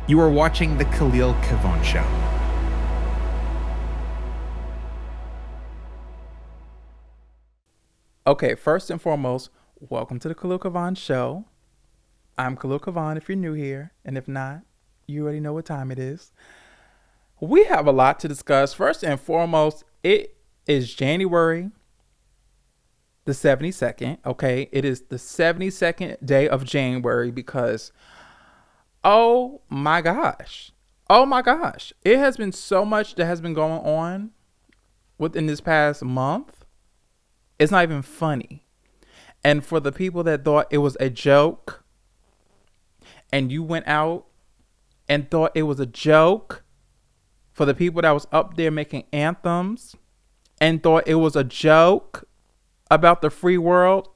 You are watching the Khalil Kavon Show. Okay, first and foremost, welcome to the Khalil Kavon Show. I'm Khalil Kavon if you're new here, and if not, you already know what time it is. We have a lot to discuss. First and foremost, it is January the 72nd, okay? It is the 72nd day of January because, oh my gosh. Oh my gosh. It has been so much that has been going on within this past month. It's not even funny. And for the people that thought it was a joke and you went out and thought it was a joke, for the people that was up there making anthems and thought it was a joke about the free world,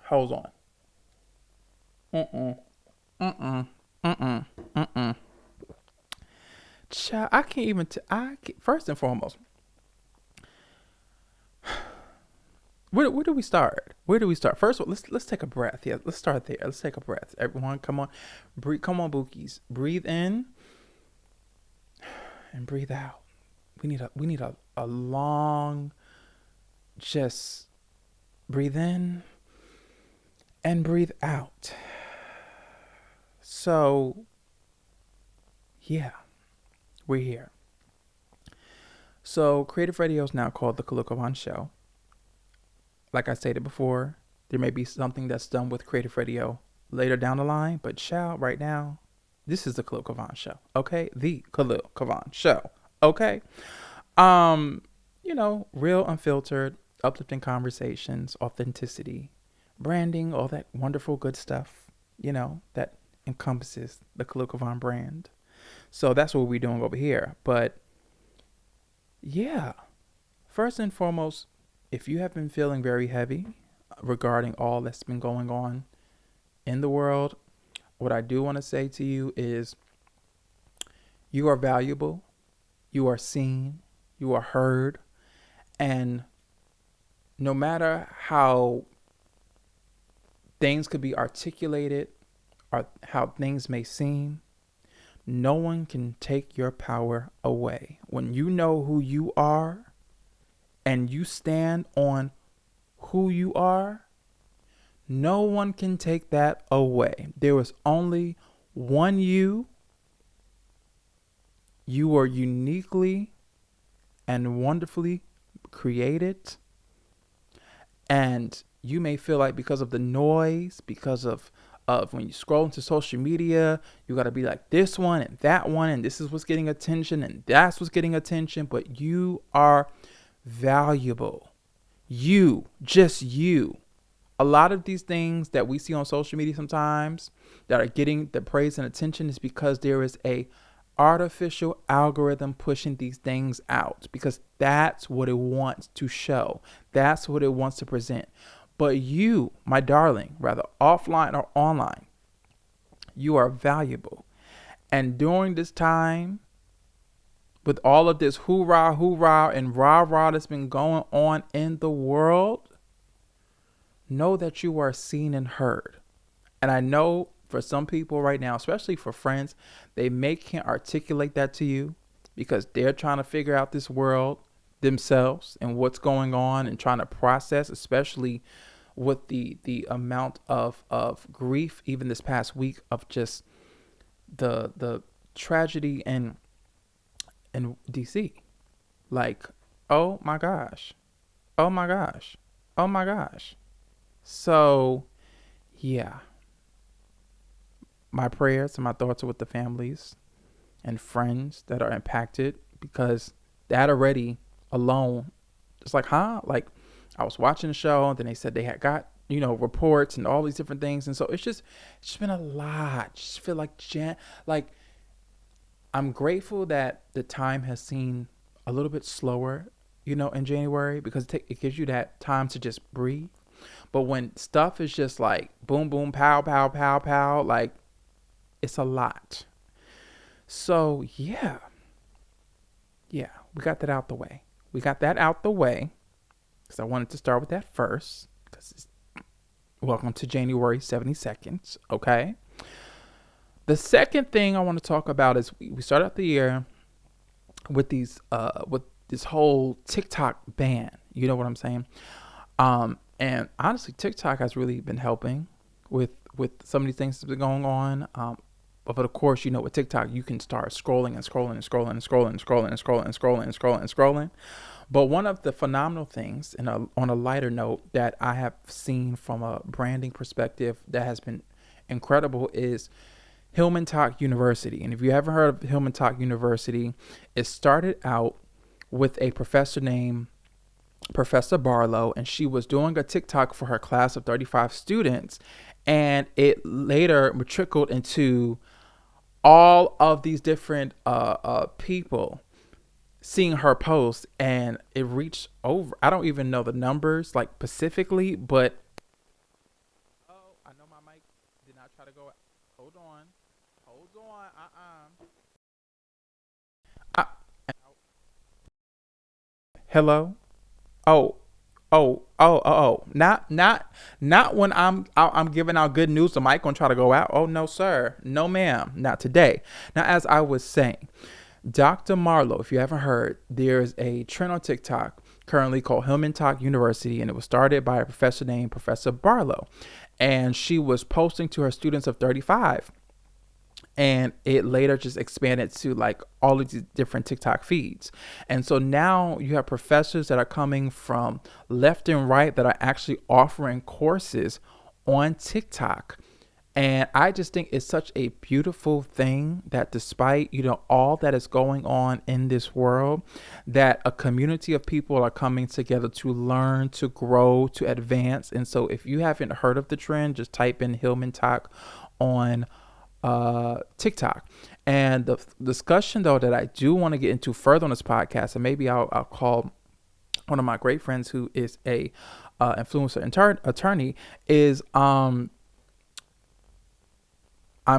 hold on. Child, I can't even, first and foremost, Where do we start? Where do we start? First of all, let's take a breath. Yeah, let's start there. Let's take a breath. Everyone, come on, breathe. Come on, Bookies. Breathe in and breathe out. We need a long, just breathe in and breathe out. So, yeah, we're here. So, Creative Radio is now called the Khalil Kavon Show. Like I stated before, there may be something that's done with Creative Radio later down the line, but child, right now, this is the Khalil Kavon Show, okay? The Khalil Kavon Show, okay? Real unfiltered, uplifting conversations, authenticity, branding, all that wonderful good stuff, that encompasses the Khalil Kavon brand. So that's what we're doing over here. But yeah, first and foremost, if you have been feeling very heavy regarding all that's been going on in the world, what I do want to say to you is you are valuable, you are seen, you are heard, and no matter how things could be articulated or how things may seem, no one can take your power away. When you know who you are, and you stand on who you are, no one can take that away. There is only one you. You are uniquely and wonderfully created. And you may feel like because of the noise, because of when you scroll into social media, you got to be like this one and that one, and this is what's getting attention and that's what's getting attention. But you are valuable. You, just you. A lot of these things that we see on social media sometimes that are getting the praise and attention is because there is a artificial algorithm pushing these things out, because that's what it wants to show. That's what it wants to present. But you, my darling, rather offline or online, you are valuable. And during this time, with all of this hoorah, hoorah, and rah-rah that's been going on in the world, know that you are seen and heard. And I know for some people right now, especially for friends, they can't articulate that to you because they're trying to figure out this world themselves and what's going on and trying to process, especially with the amount of grief, even this past week, of just the tragedy in DC. Like, oh my gosh. Oh my gosh. Oh my gosh. So, yeah. My prayers and my thoughts are with the families and friends that are impacted, because that already alone, it's like, huh? Like, I was watching the show and then they said they had got, reports and all these different things. And so it's just been a lot. Just feel like I'm grateful that the time has seen a little bit slower, in January, because it gives you that time to just breathe. But when stuff is just like boom, boom, pow, pow, pow, pow, like it's a lot. So yeah, we got that out the way. Because I wanted to start with that first, because welcome to January 72nd, okay? The second thing I want to talk about is we started out the year with with this whole TikTok ban. You know what I'm saying? And honestly, TikTok has really been helping with some of these things that's been going on. But of course, you know, with TikTok, you can start scrolling and scrolling and scrolling and scrolling and scrolling and scrolling and scrolling and scrolling and scrolling. But one of the phenomenal things, on a lighter note, that I have seen from a branding perspective that has been incredible is Hillman Talk University. And if you haven't heard of Hillman Talk University, it started out with a professor named Professor Barlow, and she was doing a TikTok for her class of 35 students, and it later matriculed into all of these different people seeing her post, and it reached over, I don't even know the numbers like specifically, but I know my mic did not try to go out. Hold on. Uh, Hello. Oh, not when I'm giving out good news. The mic gonna try to go out. Oh no, sir. No, ma'am. Not today. Now, as I was saying, Dr. Marlowe, if you haven't heard, there's a trend on TikTok currently called Hillman Talk University, and it was started by a professor named Professor Barlow, and she was posting to her students of 35. And it later just expanded to like all of these different TikTok feeds. And so now you have professors that are coming from left and right that are actually offering courses on TikTok. And I just think it's such a beautiful thing that despite, you know, all that is going on in this world, that a community of people are coming together to learn, to grow, to advance. And so if you haven't heard of the trend, just type in Hillman Talk on TikTok. And the discussion though that I do want to get into further on this podcast, and maybe I'll call one of my great friends who is a influencer attorney, is I'm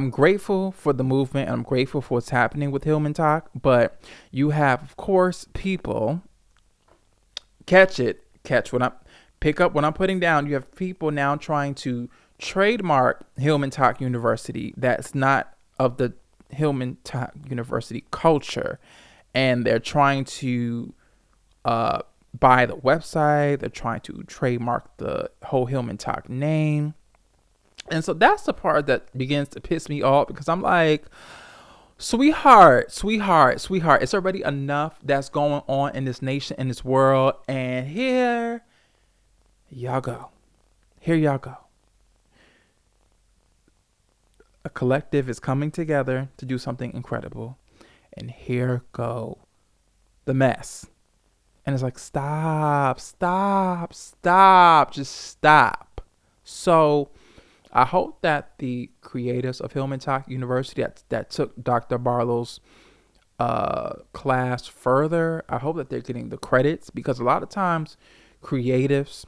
grateful for the movement, and I'm grateful for what's happening with Hillman Talk, but you have, of course, people catch what I'm pick up what I'm putting down. You have people now trying to trademark Hillman Talk University that's not of the Hillman Talk University culture, and they're trying to buy the website. They're trying to trademark the whole Hillman Talk name, and so that's the part that begins to piss me off, because I'm like, sweetheart, it's already enough that's going on in this nation, in this world, and here y'all go. A collective is coming together to do something incredible, and here go the mess. And it's like, stop, just stop. So I hope that the creators of Hillman Talk University that took Dr. Barlow's class further, I hope that they're getting the credits, because a lot of times creatives,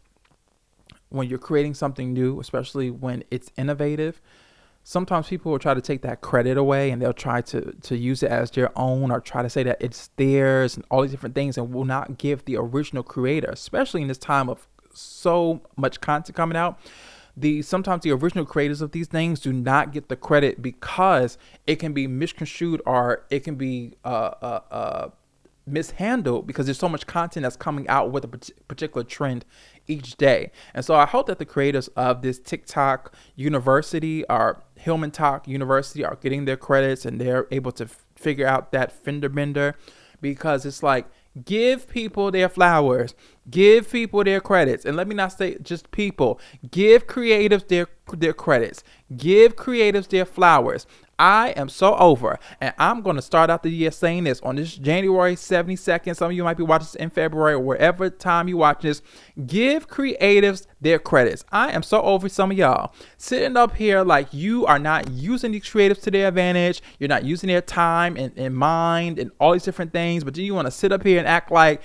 when you're creating something new, especially when it's innovative, sometimes people will try to take that credit away, and they'll try to use it as their own, or try to say that it's theirs and all these different things, and will not give the original creator, especially in this time of so much content coming out. Sometimes the original creators of these things do not get the credit, because it can be misconstrued, or it can be mishandled, because there's so much content that's coming out with a particular trend each day. And so I hope that the creators of this TikTok University, or Hillman Talk University, are getting their credits, and they're able to figure out that fender bender, because it's like, give people their flowers, give people their credits. And let me not say just people, give creatives their credits, give creatives their flowers. I am so over, and I'm going to start out the year saying this on this January 72nd. Some of you might be watching this in February, or wherever time you watch this. Give creatives their credits. I am so over some of y'all sitting up here like you are not using these creatives to their advantage. You're not using their time and mind and all these different things, but then you want to sit up here and act like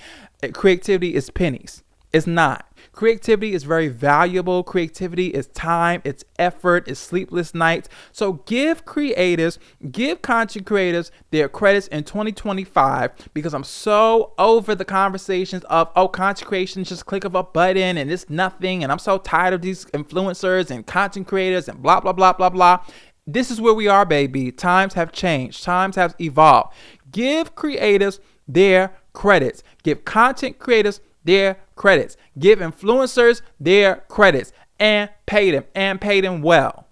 creativity is pennies. It's not. Creativity is very valuable. Creativity is time, it's effort, it's sleepless nights. So give content creators their credits in 2025, because I'm so over the conversations of, oh, content creation is just a click of a button and it's nothing. And I'm so tired of these influencers and content creators and blah, blah, blah, blah, blah. this is where we are, baby. Times have changed. Times have evolved. Give creators their credits. Give content creators their credits. Give influencers their credits and pay them well.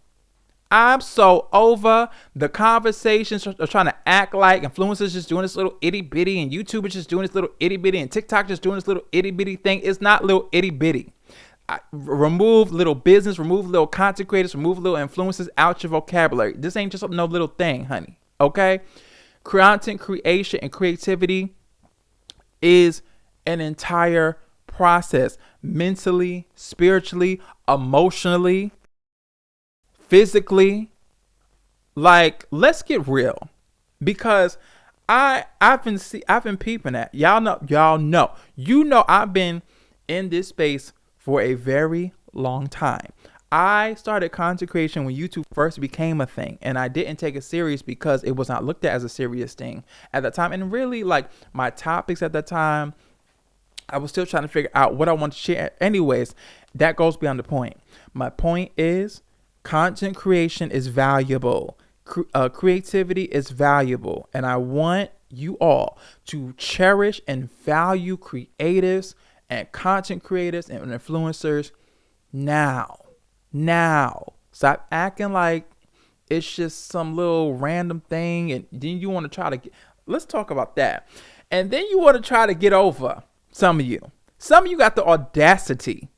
I'm so over the conversations of trying to act like influencers just doing this little itty bitty and YouTube is just doing this little itty bitty and TikTok just doing this little itty bitty thing. It's not little itty bitty. Remove little business, remove little content creators, remove little influencers out your vocabulary. This ain't just no little thing, honey. Okay? Content creation and creativity is an entire process, mentally, spiritually, emotionally, physically. Like, let's get real, because I've been peeping at y'all know I've been in this space for a very long time. I started content creation when YouTube first became a thing, and I didn't take it serious because it was not looked at as a serious thing at the time. And really, like, my topics at that time, I was still trying to figure out what I want to share. Anyways, that goes beyond the point. My point is, content creation is valuable. Creativity is valuable. And I want you all to cherish and value creatives and content creators and influencers now. Stop acting like it's just some little random thing, and then you want to try to let's talk about that. And then you want to try to get over some of you got the audacity.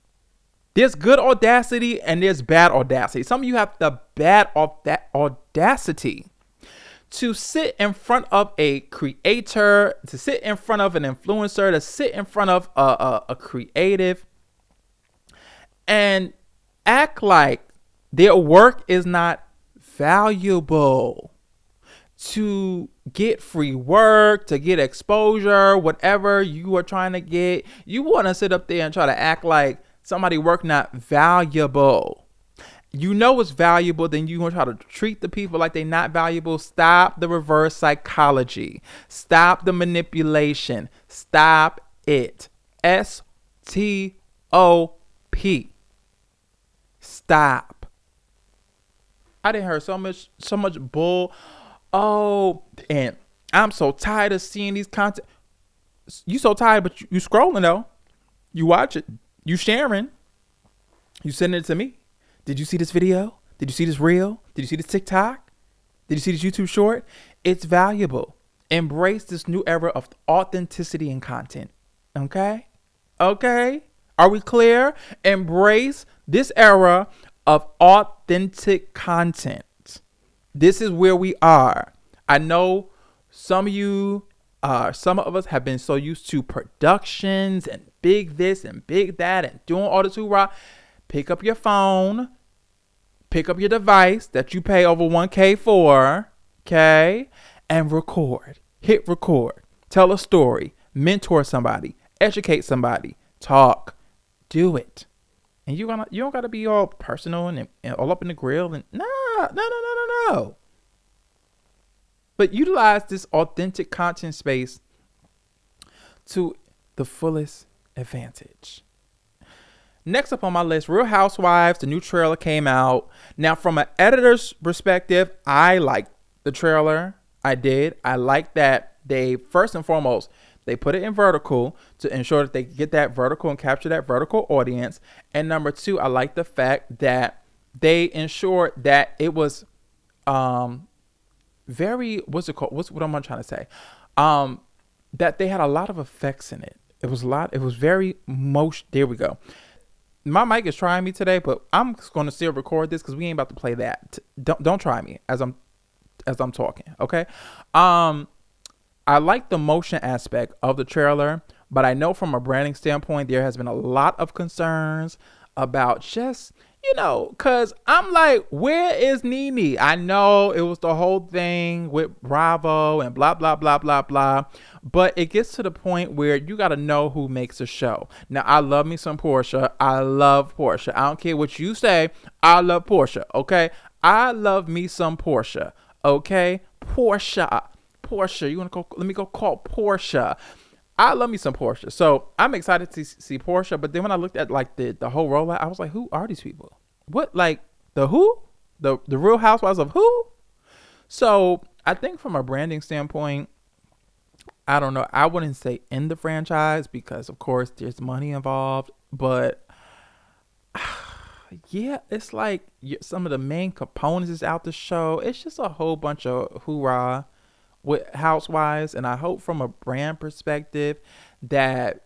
There's good audacity and there's bad audacity. Some of you have the bad audacity to sit in front of a creator, to sit in front of an influencer, to sit in front of a creative and act like their work is not valuable, to get free work, to get exposure, whatever you are trying to get. You want to sit up there and try to act like somebody's work not valuable. You know it's valuable, then you want to try to treat the people like they're not valuable. Stop the reverse psychology. Stop the manipulation. Stop it. STOP. Stop. I didn't hear so much bull. Oh, and I'm so tired of seeing these content. You so tired, but you scrolling though. You watch it. You sharing. You sending it to me. Did you see this video? Did you see this reel? Did you see this TikTok? Did you see this YouTube short? It's valuable. Embrace this new era of authenticity in content. Okay? Are we clear? Embrace this era of authentic content. This is where we are. I know some of us have been so used to productions and big this and big that and doing all this hoorah. Pick up your phone, pick up your device that you pay over $1,000 for, okay, and record. Hit record. Tell a story. Mentor somebody. Educate somebody. Talk. Do it. And you don't gotta be all personal and all up in the grill and no. But utilize this authentic content space to the fullest advantage. Next up on my list, Real Housewives. The new trailer came out. Now, from an editor's perspective, I liked the trailer. I did. I like that they, first and foremost, they put it in vertical to ensure that they get that vertical and capture that vertical audience. And number two, I like the fact that they ensured that it was very, what's it called? What am I trying to say? That they had a lot of effects in it. It was very motion. There we go. My mic is trying me today, but I'm going to still record this because we ain't about to play that. Don't try me as I'm talking. Okay. I like the motion aspect of the trailer, but I know from a branding standpoint, there has been a lot of concerns about just, cause I'm like, where is Nene? I know it was the whole thing with Bravo and blah, blah, blah, blah, blah. But it gets to the point where you got to know who makes a show. Now, I love me some Portia. I love Portia. I don't care what you say. I love Portia. Okay. I love me some Portia. Okay. Portia. You want to go? Let me go call Portia. I love me some Portia. So I'm excited to see Portia. But then when I looked at like the whole rollout, I was like, who are these people? What, like the who? The Real Housewives of who? So I think from a branding standpoint, I don't know. I wouldn't say in the franchise because of course there's money involved, but yeah, it's like some of the main components is out the show. It's just a whole bunch of hoorah with Housewives, and I hope from a brand perspective that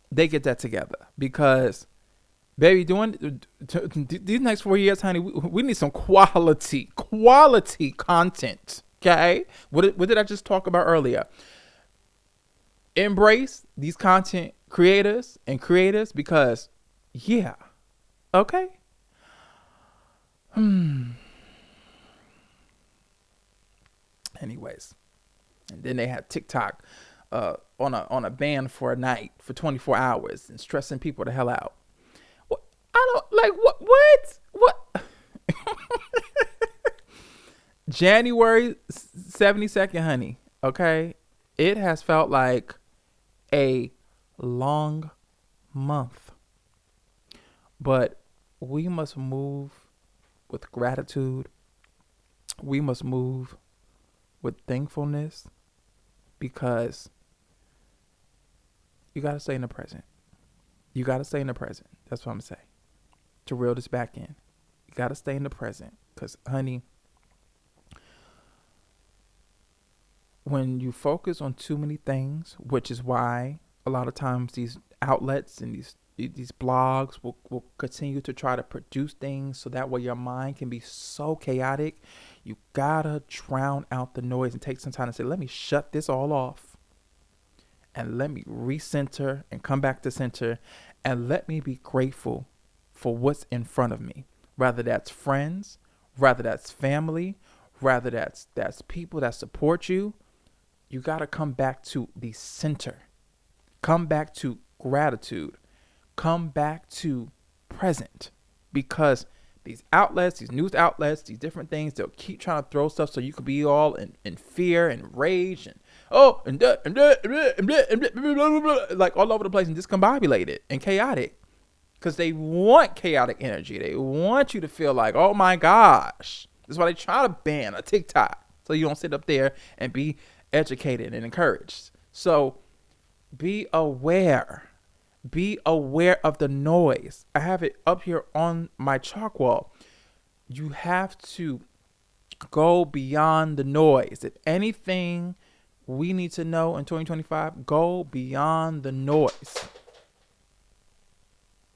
they get that together because baby, doing these next 4 years, honey, we need some quality content. Okay, what did I just talk about earlier? Embrace these content creators and creators because, yeah, okay. Anyways, and then they had TikTok on a ban for a night for 24 hours and stressing people the hell out. I don't like what January 72nd, honey. Okay, it has felt like a long month, but we must move with gratitude. We must move with thankfulness because you got to stay in the present. You got to stay in the present. That's what I'm saying. To reel this back in, you got to stay in the present because, honey, when you focus on too many things, which is why a lot of times these outlets and these blogs will continue to try to produce things so that way your mind can be so chaotic. You gotta drown out the noise and take some time to say, let me shut this all off and let me recenter and come back to center and let me be grateful for what's in front of me, rather that's friends, rather that's family, rather that's people that support you. You got to come back to the center, come back to gratitude, come back to present, because these outlets, these news outlets, these different things, they'll keep trying to throw stuff so you could be all in fear and rage and like all over the place and discombobulated and chaotic. Because they want chaotic energy. They want you to feel like, oh my gosh. That's why they try to ban a TikTok. So you don't sit up there and be educated and encouraged. So be aware. Be aware of the noise. I have it up here on my chalk wall. You have to go beyond the noise. If anything we need to know in 2025, go beyond the noise.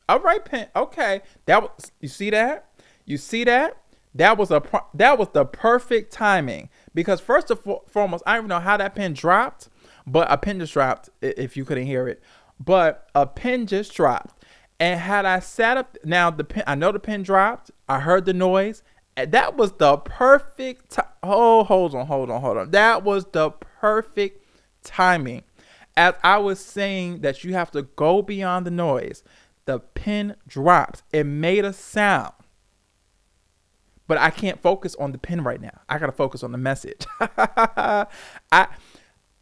All right, Pen. Okay, that was. You see that? You see that? That was the perfect timing because first and foremost, I don't even know how that pen dropped, but a pen just dropped. If you couldn't hear it, but a pen just dropped, and had I sat up now, the pen. I know the pen dropped. I heard the noise. And that was the perfect. Hold on. That was the perfect timing. As I was saying that you have to go beyond the noise. The pen dropped. It made a sound. But I can't focus on the pen right now. I got to focus on the message.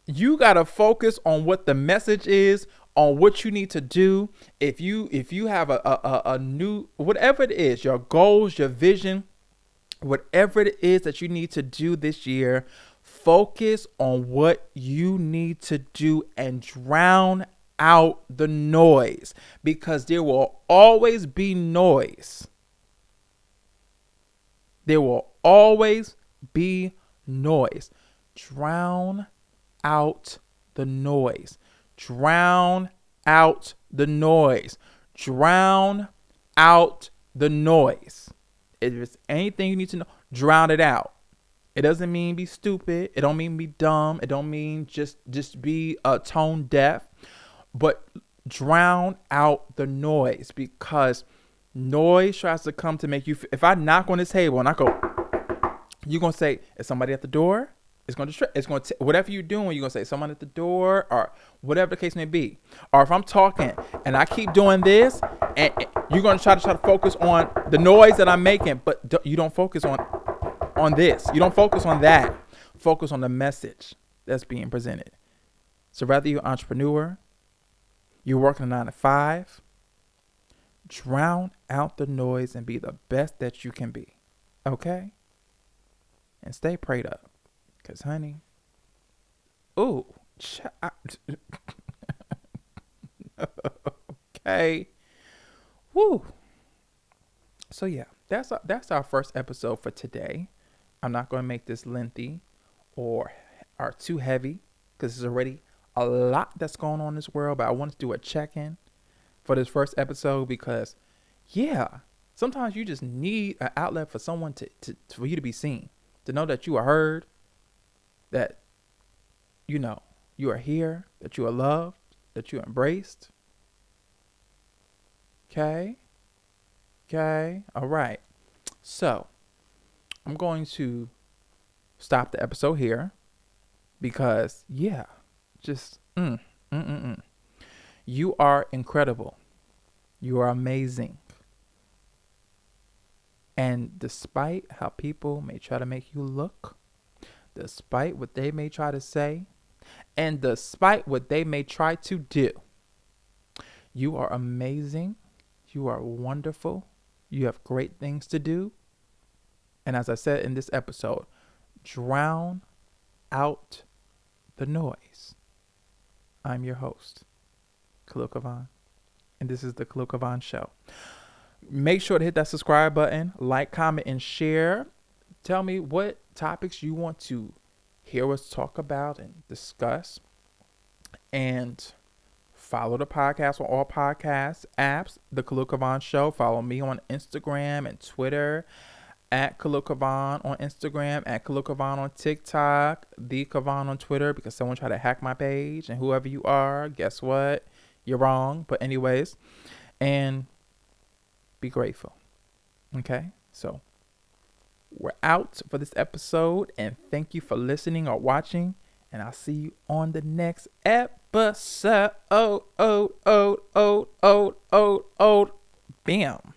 You got to focus on what the message is, on what you need to do. If you have a new, whatever it is, your goals, your vision, whatever it is that you need to do this year, focus on what you need to do and drown out the noise, because there will always be noise. There will always be noise. Drown out the noise. Drown out the noise. Drown out the noise. If there's anything you need to know, drown it out. It doesn't mean be stupid. It don't mean be dumb. It don't mean just be tone deaf. But drown out the noise, because noise tries to come to make you. If I knock on this table and I go, you're gonna say, "Is somebody at the door?" It's going to whatever you're doing. You're gonna say someone at the door, or whatever the case may be. Or if I'm talking and I keep doing this, and you're gonna try to focus on the noise that I'm making, but you don't focus on this. You don't focus on that. Focus on the message that's being presented. So whether you're an entrepreneur, you're working a 9 to 5, drown out the noise and be the best that you can be. Okay? And stay prayed up. Because, honey, ooh, okay. Woo. So, yeah, that's our first episode for today. I'm not going to make this lengthy or too heavy because there's already a lot that's going on in this world. But I want to do a check-in for this first episode because, yeah, sometimes you just need an outlet for someone for you to be seen, to know that you are heard, that, you know, you are here, that you are loved, that you are embraced. Okay. All right. So I'm going to stop the episode here because, yeah, just, you are incredible. You are amazing. And despite how people may try to make you look, despite what they may try to say, and despite what they may try to do, you are amazing. You are wonderful. You have great things to do. And as I said in this episode, drown out the noise. I'm your host, Khalil Kavon, and this is the Khalil Kavon Show. Make sure to hit that subscribe button, like, comment, and share. Tell me what topics you want to hear us talk about and discuss. And follow the podcast on all podcast apps, The Khalil Kavon Show. Follow me on Instagram and Twitter, at Khalil Kavon on Instagram, at Khalil Kavon on TikTok, The Kavon on Twitter, because someone tried to hack my page. And whoever you are, guess what? You're wrong. But anyways, and be grateful. Okay? So we're out for this episode, and thank you for listening or watching, and I'll see you on the next episode. Bam.